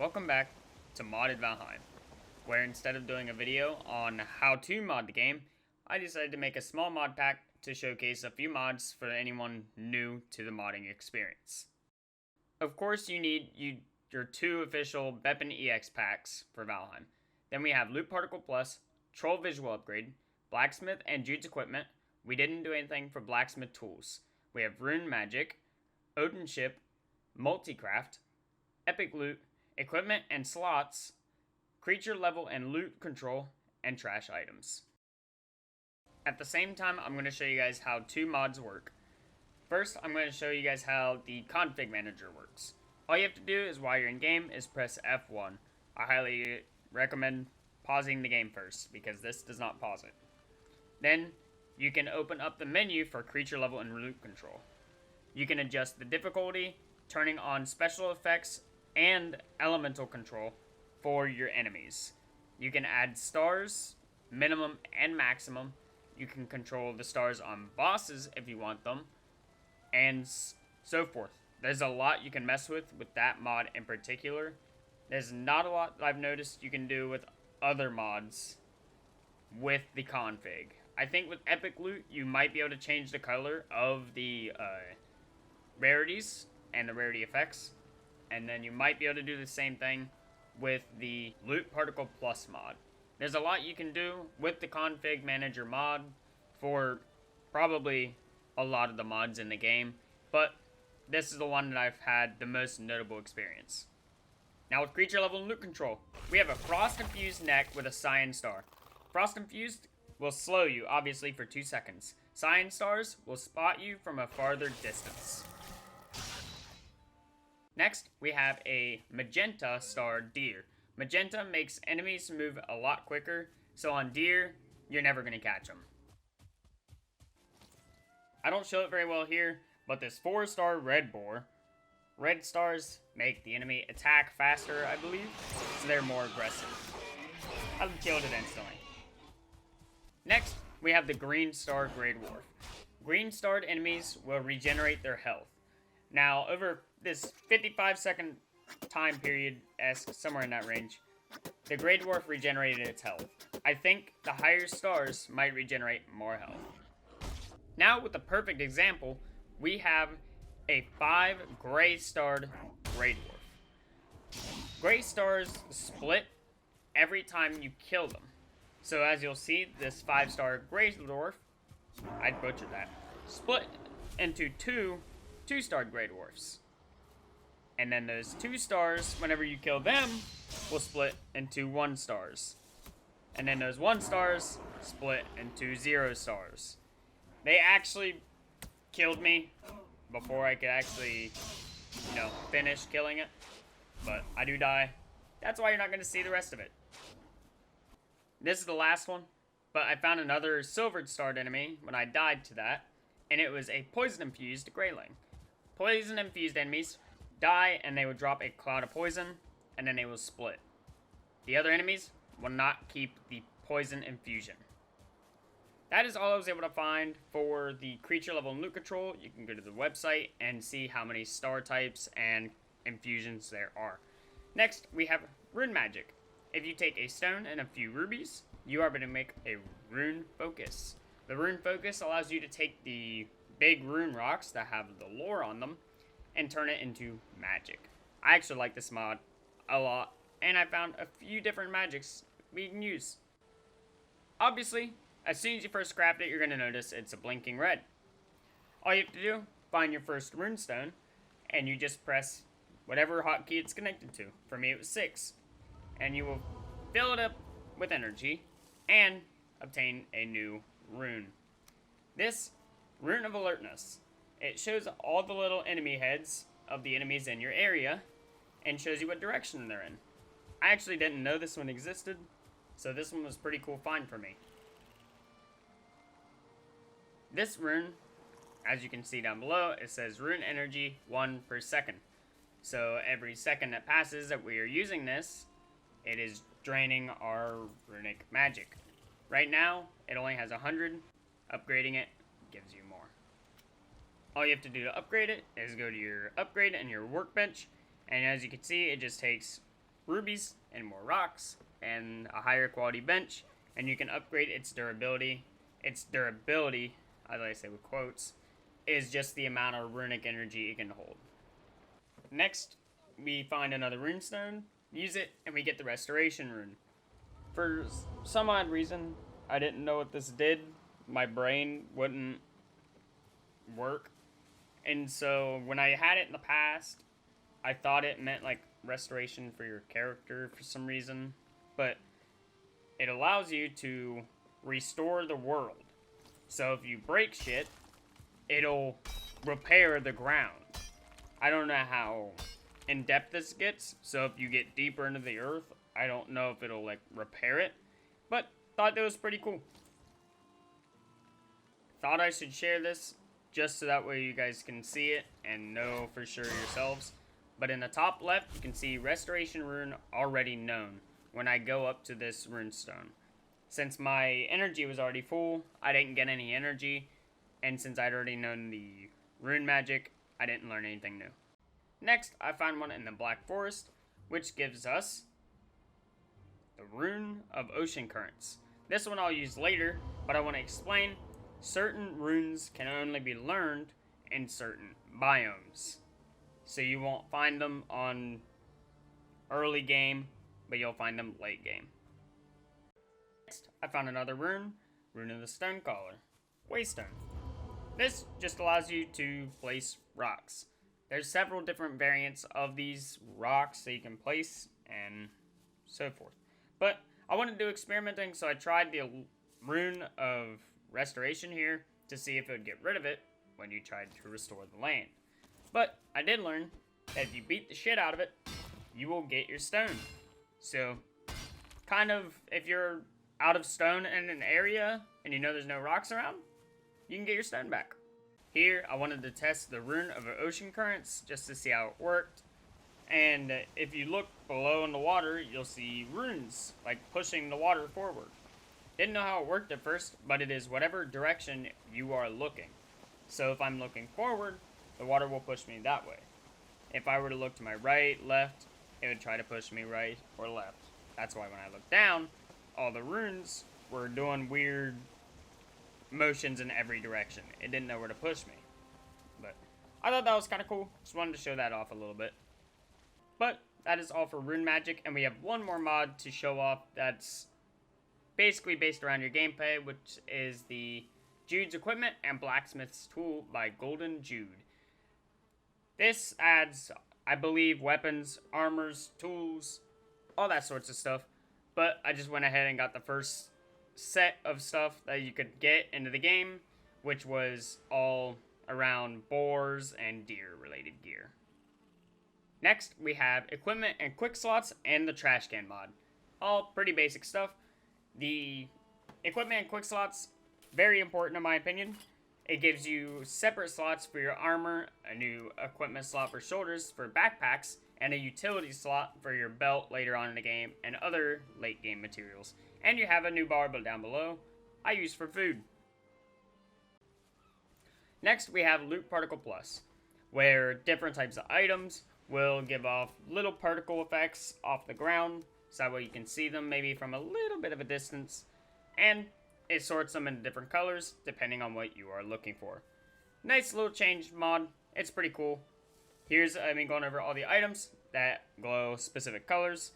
Welcome back to Modded Valheim, where instead of doing a video on how to mod the game, I decided to make a small mod pack to showcase a few mods for anyone new to the modding experience. Of course, you need your two official weapon EX packs for Valheim. Then we have LootParticlePlus, Troll Visual Upgrade, Blacksmith and Jude's Equipment. We didn't do anything for Blacksmith Tools. We have Rune Magic, OdinShip, Multicraft, EpicLoot, Equipment and Slots, Creature Level and Loot Control, and Trash Items. At the same time, I'm going to show you guys how two mods work. First, I'm going to show you guys how the config manager works. All you have to do is while you're in game is press F1. I highly recommend pausing the game first because this does not pause it. Then you can open up the menu for creature level and loot control. You can adjust the difficulty, turning on special effects and elemental control for your enemies. You can add stars, minimum and maximum. You can control the stars on bosses if you want them, and so forth. There's a lot you can mess with that mod in particular. There's not a lot that I've noticed you can do with other mods with the config. I think with EpicLoot, you might be able to change the color of the rarities and the rarity effects. And then you might be able to do the same thing with the LootParticlePlus mod. There's a lot you can do with the config manager mod for probably a lot of the mods in the game. But this is the one that I've had the most notable experience. Now with creature level and loot control, we have a Frost Infused neck with a Cyan Star. Frost Infused will slow you, obviously, for 2 seconds. Cyan Stars will spot you from a farther distance. Next, we have a Magenta Star Deer. Magenta makes enemies move a lot quicker, so on Deer, you're never going to catch them. I don't show it very well here, but this 4-star Red Boar. Red stars make the enemy attack faster, I believe, so they're more aggressive. I've killed it instantly. Next, we have the Green Star Grey Dwarf. Green starred enemies will regenerate their health. Now, over this 55-second time period, somewhere in that range, the Grey Dwarf regenerated its health. I think the higher stars might regenerate more health. Now, with the perfect example, we have a 5 Grey Starred Grey Dwarf. Grey stars split every time you kill them. So as you'll see, this 5-star Grey Dwarf, I butchered that, split into two 2-star Grey Dwarfs. And then those 2 stars, whenever you kill them, will split into 1 stars. And then those 1 stars split into 0 stars. They actually killed me before I could actually, finish killing it. But I do die. That's why you're not going to see the rest of it. This is the last one, but I found another silver-starred enemy when I died to that, and it was a poison-infused Greyling. Poison-infused enemies die, and they will drop a cloud of poison, and then they will split. The other enemies will not keep the poison infusion. That is all I was able to find for the creature level and loot control. You can go to the website and see how many star types and infusions there are. Next, we have Rune Magic. If you take a stone and a few rubies, you are going to make a Rune Focus. The Rune Focus allows you to take the big rune rocks that have the lore on them and turn it into magic. I actually like this mod a lot, and I found a few different magics we can use. Obviously, as soon as you first craft it, you're going to notice it's a blinking red. All you have to do, find your first rune stone, and you just press whatever hotkey it's connected to. For me, it was 6. And you will fill it up with energy and obtain a new rune. This Rune of Alertness. It shows all the little enemy heads of the enemies in your area and shows you what direction they're in. I actually didn't know this one existed, so this one was pretty cool find for me. This rune, as you can see down below, it says rune energy 1 per second. So every second that passes that we are using this, it is draining our runic magic. Right now, it only has 100. Upgrading it gives you more. All you have to do to upgrade it is go to your upgrade and your workbench, and as you can see, it just takes rubies and more rocks and a higher quality bench, and you can upgrade its durability. Its durability, as I say with quotes, is just the amount of runic energy it can hold. Next, we find another runestone, use it, and we get the restoration rune. For some odd reason, I didn't know what this did. My brain wouldn't work. And so when I had it in the past, I thought it meant like restoration for your character for some reason. But it allows you to restore the world. So if you break shit, it'll repair the ground. I don't know how in-depth this gets, so if you get deeper into the earth, I don't know if it'll like repair it, but thought that was pretty cool. Thought I should share this just so that way you guys can see it and know for sure yourselves. But in the top left, you can see restoration rune already known when I go up to this runestone. Since my energy was already full, I didn't get any energy, and since I'd already known the rune magic, I didn't learn anything new. Next, I found one in the Black Forest, which gives us the Rune of Ocean Currents. This one I'll use later, but I want to explain certain runes can only be learned in certain biomes. So you won't find them on early game, but you'll find them late game. Next, I found another rune, Rune of the Stonecaller, Waystone. This just allows you to place rocks. There's several different variants of these rocks that you can place and so forth. But I wanted to do experimenting, so I tried the Rune of Restoration here to see if it would get rid of it when you tried to restore the land. But I did learn that if you beat the shit out of it, you will get your stone. So, kind of, if you're out of stone in an area and you know there's no rocks around, you can get your stone back. Here, I wanted to test the Rune of Ocean Currents just to see how it worked. And if you look below in the water, you'll see runes, like pushing the water forward. Didn't know how it worked at first, but it is whatever direction you are looking. So if I'm looking forward, the water will push me that way. If I were to look to my right, left, it would try to push me right or left. That's why when I looked down, all the runes were doing weird motions in every direction. It didn't know where to push me. But I thought that was kind of cool. Just wanted to show that off a little bit. But that is all for rune magic, and we have one more mod to show off that's basically based around your gameplay, which is the Jude's Equipment and Blacksmith's Tool by GoldenJude. This adds, I believe, weapons, armors, tools, all that sorts of stuff. But I just went ahead and got the first set of stuff that you could get into the game, which was all around boars and deer related gear. Next, we have equipment and quick slots and the trash can mod. All pretty basic stuff. The equipment and quick slots, very important in my opinion. It gives you separate slots for your armor, a new equipment slot for shoulders for backpacks, and a utility slot for your belt later on in the game and other late game materials. And you have a new bar down below I use for food. Next, we have LootParticlePlus, where different types of items will give off little particle effects off the ground, so that way you can see them maybe from a little bit of a distance, and it sorts them into different colors depending on what you are looking for. Nice little change mod, it's pretty cool. Here's me going over all the items that glow specific colors.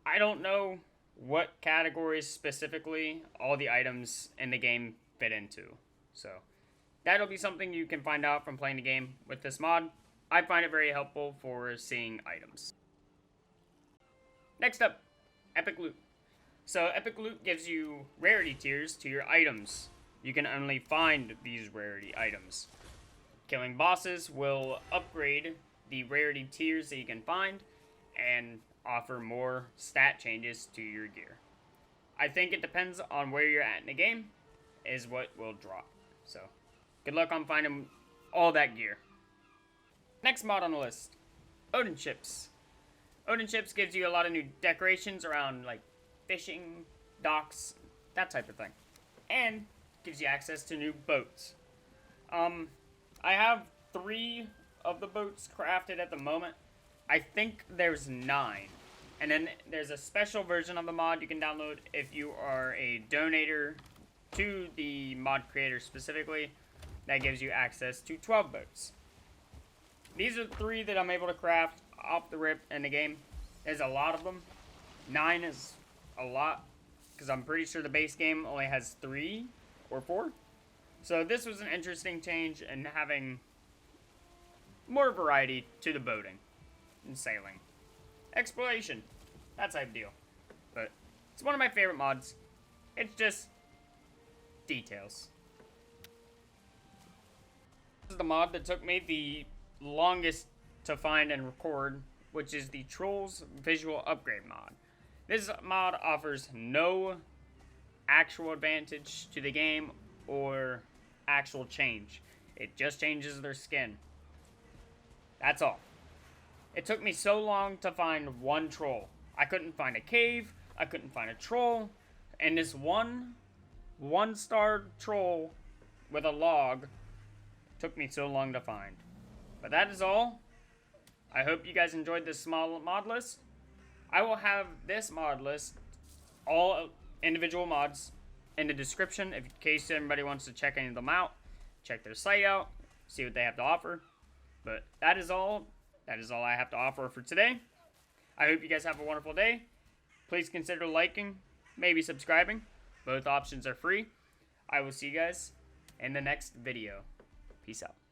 I don't know what categories specifically all the items in the game fit into, so that'll be something you can find out from playing the game with this mod. I find it very helpful for seeing items. Next up, EpicLoot. So EpicLoot gives you rarity tiers to your items. You can only find these rarity items. Killing bosses will upgrade the rarity tiers that you can find and offer more stat changes to your gear. I think it depends on where you're at in the game is what will drop. So good luck on finding all that gear. Next mod on the list, OdinShips. OdinShips gives you a lot of new decorations around like fishing, docks, that type of thing. And gives you access to new boats. I have 3 of the boats crafted at the moment. I think there's 9. And then there's a special version of the mod you can download if you are a donator to the mod creator specifically. That gives you access to 12 boats. These are 3 that I'm able to craft off the rip in the game. There's a lot of them. 9 is a lot, because I'm pretty sure the base game only has 3 or 4. So this was an interesting change in having more variety to the boating and sailing. Exploration, that type of deal. But it's one of my favorite mods. It's just details. This is the mod that took me the longest to find and record, which is the Trolls Visual Upgrade mod. This mod offers no actual advantage to the game or actual change. It just changes their skin. That's all. It took me so long to find one troll. I couldn't find a cave, I couldn't find a troll, and this one-star troll with a log took me so long to find. But that is all. I hope you guys enjoyed this small mod list. I will have this mod list, all individual mods, in the description in case anybody wants to check any of them out. Check their site out, see what they have to offer. But that is all. That is all I have to offer for today. I hope you guys have a wonderful day. Please consider liking, maybe subscribing. Both options are free. I will see you guys in the next video. Peace out.